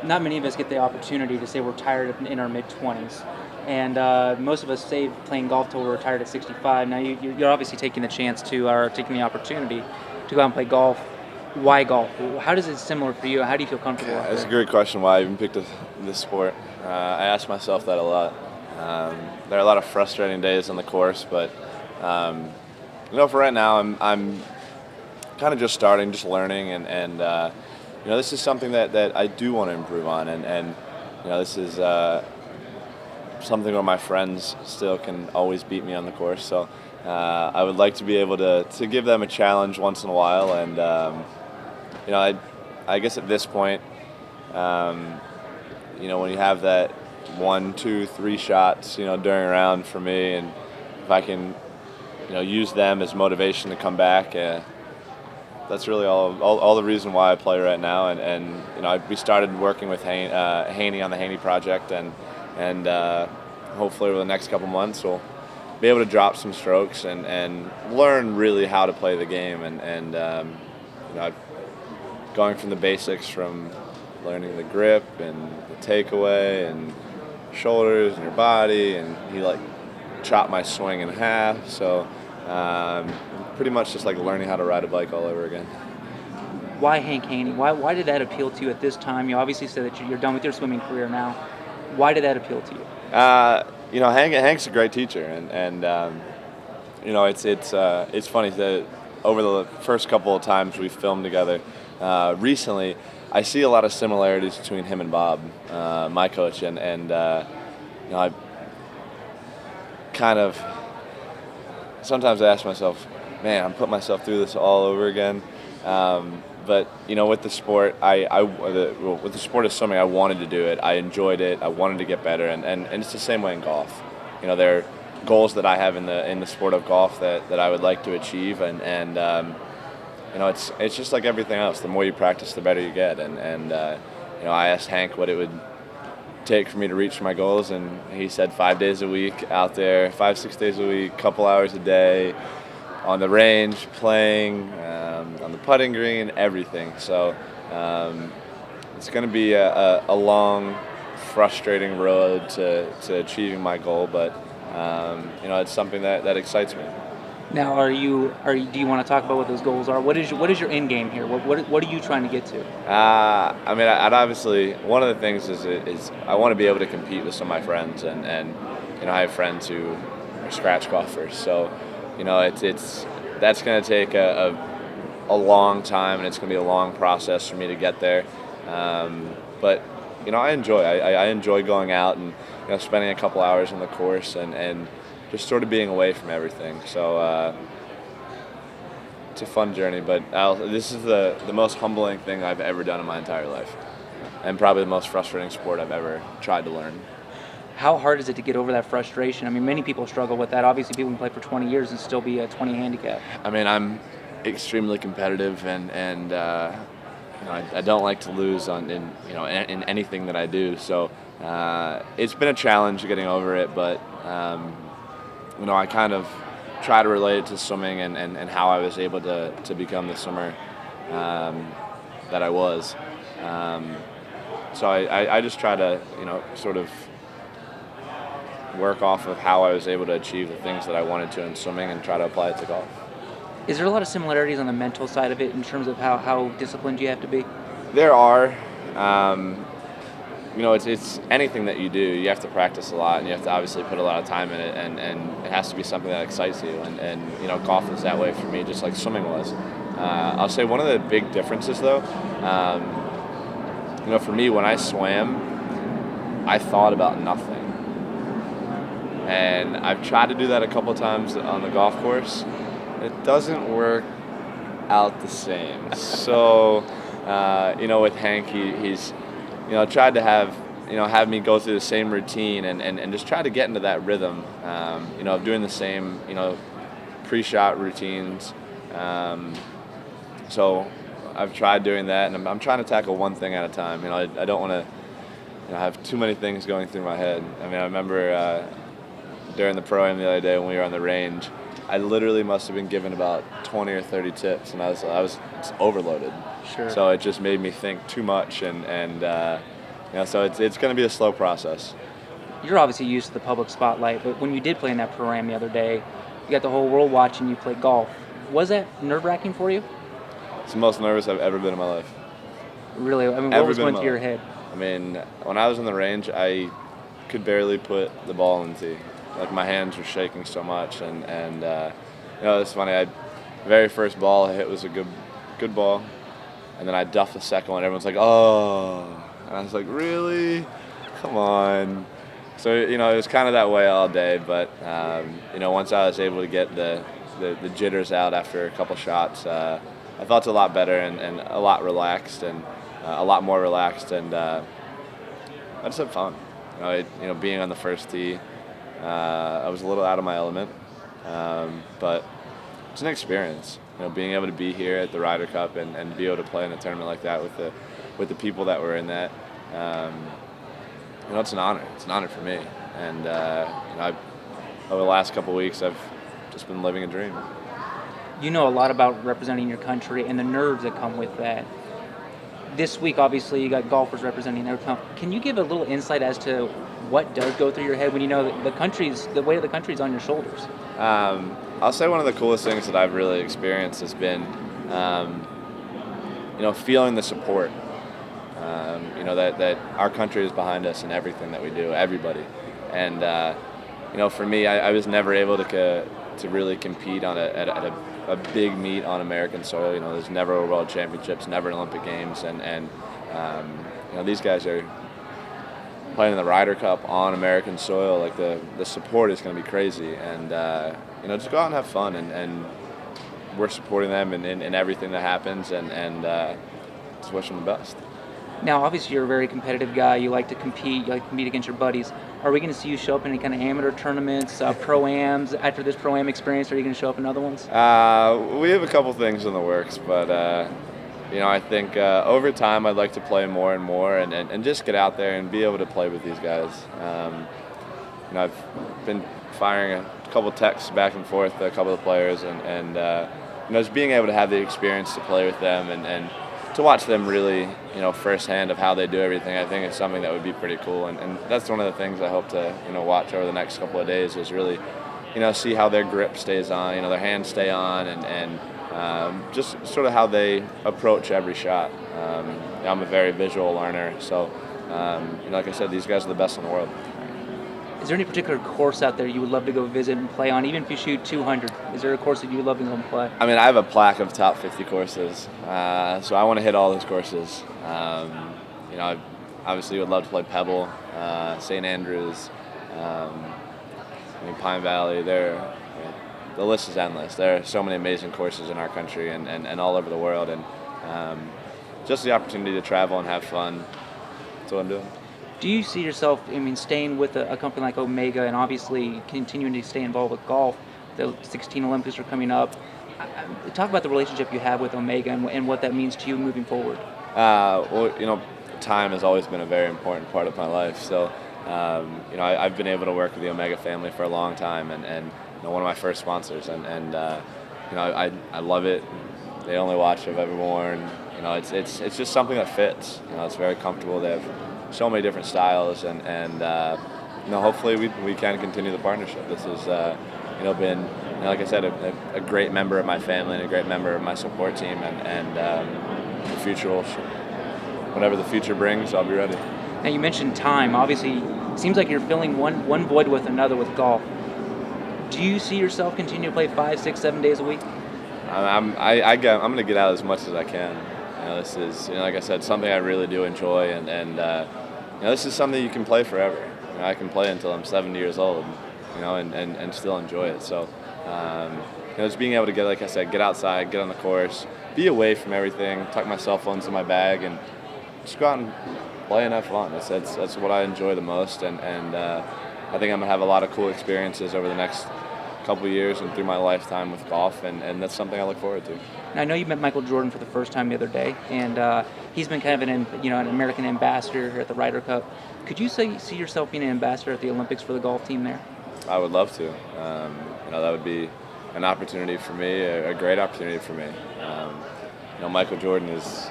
not many of us get the opportunity to say we're retired in our mid-20s. And most of us say playing golf till we're retired at 65. Now you're obviously taking the chance to, or taking the opportunity to go out and play golf. Why golf? How does it similar for you? How do you feel comfortable out That's a there? great question. Why I even picked this sport? I ask myself that a lot. There are a lot of frustrating days on the course, but for right now, I'm kind of just starting, just learning, and this is something that I do want to improve on, and this is something where my friends still can always beat me on the course. So I would like to be able to give them a challenge once in a while, and I guess at this point, when you have that 1, 2, 3 shots, during a round for me, and if I can, use them as motivation to come back, that's really all the reason why I play right now. And we started working with Haney on the Haney project, and hopefully over the next couple months we'll be able to drop some strokes and learn really how to play the game. And going from the basics, from learning the grip and the takeaway and shoulders and your body, and he chopped my swing in half. So pretty much just learning how to ride a bike all over again. Why Hank Haney? Why did that appeal to you at this time? You obviously said that you're done with your swimming career now. Why did that appeal to you? Hank's a great teacher, and it's funny that over the first couple of times we filmed together recently, I see a lot of similarities between him and Bob, my coach, and I kind of sometimes I ask myself, man, I'm putting myself through this all over again. But with the sport, with the sport of swimming, I wanted to do it. I enjoyed it. I wanted to get better, and it's the same way in golf. There are goals that I have in the sport of golf that I would like to achieve, and it's just like everything else. The more you practice, the better you get. And I asked Hank what it would take for me to reach my goals, and he said 5 days a week out there, 5, 6 days a week, couple hours a day, on the range, playing, on the putting green, everything. So it's going to be a long, frustrating road to achieving my goal, but it's something that excites me. Now, do you want to talk about what those goals are? What is your end game here? What are you trying to get to? I'd obviously, one of the things is I want to be able to compete with some of my friends, and I have friends who are scratch golfers, so it's that's going to take a long time, and it's going to be a long process for me to get there. But I enjoy going out and spending a couple hours on the course and just sort of being away from everything. So it's a fun journey, but this is the most humbling thing I've ever done in my entire life, and probably the most frustrating sport I've ever tried to learn. How hard is it to get over that frustration? I mean, many people struggle with that. Obviously, people can play for 20 years and still be a 20 handicap. I'm extremely competitive, and I don't like to lose in anything that I do. So it's been a challenge getting over it, but I kind of try to relate it to swimming and how I was able to become the swimmer that I was. So I just try to sort of work off of how I was able to achieve the things that I wanted to in swimming and try to apply it to golf. Is there a lot of similarities on the mental side of it in terms of how disciplined you have to be? There are. It's anything that you do. You have to practice a lot, and you have to obviously put a lot of time in it, and it has to be something that excites you. And golf is that way for me, just like swimming was. I'll say one of the big differences, though, for me, when I swam, I thought about nothing. And I've tried to do that a couple times on the golf course. It doesn't work out the same. So, with Hank, he's tried to have me go through the same routine and just try to get into that rhythm, of doing the same, pre-shot routines. So I've tried doing that, and I'm trying to tackle one thing at a time. I don't want to have too many things going through my head. I remember during the pro-am the other day when we were on the range, I literally must have been given about 20 or 30 tips, and I was overloaded. Sure. So it just made me think too much, and So it's going to be a slow process. You're obviously used to the public spotlight, but when you did play in that pro-am the other day, you got the whole world watching you play golf. Was that nerve-wracking for you? It's the most nervous I've ever been in my life. Really? I mean, what was going through your head? I mean, when I was in the range, I could barely put the ball in the tee. Like, my hands were shaking so much, and it's funny. Very first ball I hit was a good ball, and then I duffed the second one. Everyone's like, "Oh," and I was like, "Really? Come on." So it was kind of that way all day, but once I was able to get the jitters out after a couple shots, I felt a lot better and a lot relaxed and a lot more relaxed, and I just had fun. Being on the first tee, I was a little out of my element, but it's an experience. Being able to be here at the Ryder Cup and be able to play in a tournament like that with the people that were in that. It's an honor. It's an honor for me, and over the last couple of weeks, I've just been living a dream. You know a lot about representing your country and the nerves that come with that. This week, obviously, you got golfers representing their country. Can you give a little insight as to what does go through your head when you know that the weight of the country is on your shoulders? I'll say one of the coolest things that I've really experienced has been, feeling the support. That our country is behind us in everything that we do, everybody. And, for me, I was never able to really compete at a big meet on American soil. There's never a World Championships, never Olympic Games. And these guys are playing in the Ryder Cup on American soil. Like, the support is going to be crazy. And, just go out and have fun. And we're supporting them in everything that happens. And just wish them the best. Now, obviously, you're a very competitive guy. You like to compete. You like to compete against your buddies. Are we going to see you show up in any kind of amateur tournaments, pro-ams? After this pro-am experience, are you going to show up in other ones? We have a couple things in the works, but I think over time I'd like to play more and more and just get out there and be able to play with these guys. I've been firing a couple texts back and forth to a couple of players, and just being able to have the experience to play with them and to watch them really, firsthand of how they do everything, I think is something that would be pretty cool. And that's one of the things I hope to, watch over the next couple of days is really, see how their grip stays on, their hands stay on, and just sort of how they approach every shot. I'm a very visual learner, so, like I said, these guys are the best in the world. Is there any particular course out there you would love to go visit and play on, even if you shoot 200? Is there a course that you would love to go and play? I mean, I have a plaque of top 50 courses, so I want to hit all those courses. I obviously would love to play Pebble, St. Andrews, Pine Valley. The list is endless. There are so many amazing courses in our country and all over the world, and just the opportunity to travel and have fun. That's what I'm doing. Do you see yourself, staying with a company like Omega and obviously continuing to stay involved with golf? The 16 Olympics are coming up. Talk about the relationship you have with Omega and what that means to you moving forward. Time has always been a very important part of my life. So, I've been able to work with the Omega family for a long time, and one of my first sponsors, and I love it. The only watch I've ever worn. It's just something that fits. It's very comfortable. They have so many different styles, and hopefully we can continue the partnership. This has been, like I said, a great member of my family and a great member of my support team, and the future will, whatever the future brings, I'll be ready. Now, you mentioned time. Obviously, it seems like you're filling one void with another with golf. Do you see yourself continue to play 5, 6, 7 days a week? I'm going to get out as much as I can. This is, like I said, something I really do enjoy, and this is something you can play forever. I can play until I'm 70 years old, and still enjoy it. So, just being able to get, like I said, get outside, get on the course, be away from everything, tuck my cell phones in my bag, and just go out and play and have fun. That's what I enjoy the most, and I think I'm gonna have a lot of cool experiences over the next couple of years and through my lifetime with golf, and that's something I look forward to. Now, I know you met Michael Jordan for the first time the other day, and he's been kind of an American ambassador here at the Ryder Cup. Could you see yourself being an ambassador at the Olympics for the golf team there? I would love to. That would be an opportunity for me, a great opportunity for me. Michael Jordan is,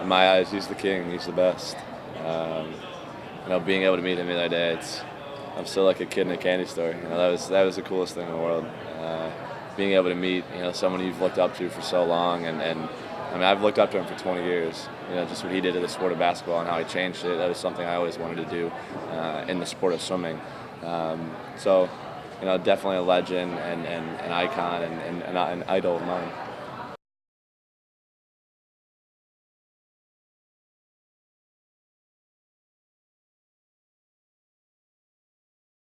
in my eyes, he's the king. He's the best. Being able to meet him the other day, I'm still like a kid in a candy store. That was the coolest thing in the world. Being able to meet someone you've looked up to for so long, and I mean, I've looked up to him for 20 years. Just what he did to the sport of basketball and how he changed it. That was something I always wanted to do in the sport of swimming. So definitely a legend and an icon and an idol of mine.